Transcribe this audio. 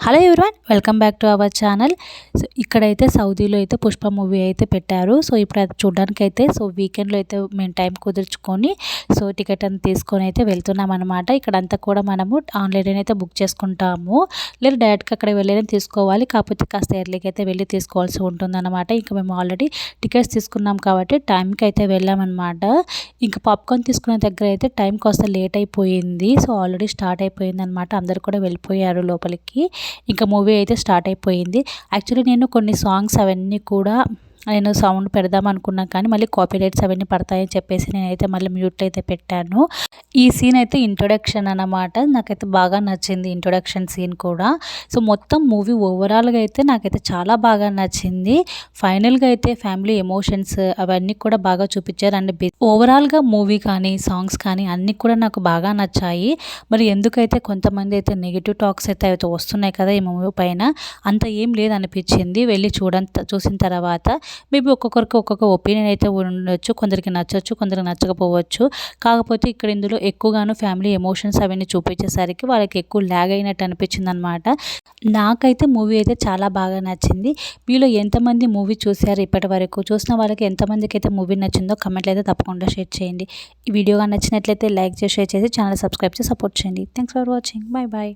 Hello everyone, welcome back to our channel. So ఇక్కడైతే సౌదీలో అయితే పుష్ప మూవీ అయితే పెట్టారు. సో ఇప్పుడు అది చూడడానికి అయితే వీకెండ్లో అయితే మేము టైం కుదుర్చుకొని టికెట్ అని తీసుకొని అయితే వెళ్తున్నాం అనమాట. ఇక్కడంతా కూడా మనము ఆన్లైన్ అయితే బుక్ చేసుకుంటాము, లేదా డైరెక్ట్గా అక్కడ వెళ్ళి తీసుకోవాలి. కాకపోతే కాస్త ఎర్లీకి అయితే వెళ్ళి తీసుకోవాల్సి ఉంటుందన్నమాట. ఇంకా మేము ఆల్రెడీ టికెట్స్ తీసుకున్నాం కాబట్టి టైంకి అయితే వెళ్ళామన్నమాట. ఇంకా పాప్కార్న్ తీసుకున్న దగ్గర అయితే టైం కాస్త లేట్ అయిపోయింది. సో ఆల్రెడీ స్టార్ట్ అయిపోయింది అనమాట. అందరు కూడా వెళ్ళిపోయారు లోపలికి. ఇంకా మూవీ అయితే స్టార్ట్ అయిపోయింది. యాక్చువల్లీ నేను కొన్ని సాంగ్స్ అవన్నీ కూడా నేను సౌండ్ పెడదాం అనుకున్నా, కానీ మళ్ళీ కాపీరైట్స్ అవన్నీ పడతాయని చెప్పేసి నేనైతే మళ్ళీ మ్యూట్ అయితే పెట్టాను. ఈ సీన్ అయితే ఇంట్రొడక్షన్ అన్నమాట. నాకైతే బాగా నచ్చింది ఇంట్రొడక్షన్ సీన్ కూడా. సో మొత్తం మూవీ ఓవరాల్గా అయితే నాకైతే చాలా బాగా నచ్చింది. ఫైనల్గా అయితే ఫ్యామిలీ ఎమోషన్స్ అవన్నీ కూడా బాగా చూపించారు. అండ్ ఓవరాల్గా మూవీ కానీ సాంగ్స్ కానీ అన్నీ కూడా నాకు బాగా నచ్చాయి. మరి ఎందుకైతే కొంతమంది అయితే నెగిటివ్ టాక్స్ అయితే వస్తున్నాయి కదా ఈ మూవీ పైన, అంత ఏం లేదనిపించింది వెళ్ళి చూసిన తర్వాత. మేబీ ఒక్కొక్కరికి ఒక్కొక్క ఒపీనియన్ అయితే ఉండొచ్చు, కొందరికి నచ్చచ్చు, కొందరికి నచ్చకపోవచ్చు. కాకపోతే ఇక్కడ ఇందులో ఎక్కువగాను ఫ్యామిలీ ఎమోషన్స్ అవన్నీ చూపించేసరికి వాళ్ళకి ఎక్కువ ల్యాగ్ అయినట్టు అనిపించింది అనమాట. నాకైతే మూవీ అయితే చాలా బాగా నచ్చింది. మీలో ఎంతమంది మూవీ చూశారు ఇప్పటి వరకు? చూసిన వాళ్ళకి ఎంతమందికి అయితే మూవీ నచ్చిందో కమెంట్లు అయితే తప్పకుండా షేర్ చేయండి. ఈ వీడియోగా నచ్చినట్లయితే లైక్ చేసి షేర్ చేసి ఛానల్ సబ్స్క్రైబ్ చేసి సపోర్ట్ చేయండి. Thanks for watching. Bye bye.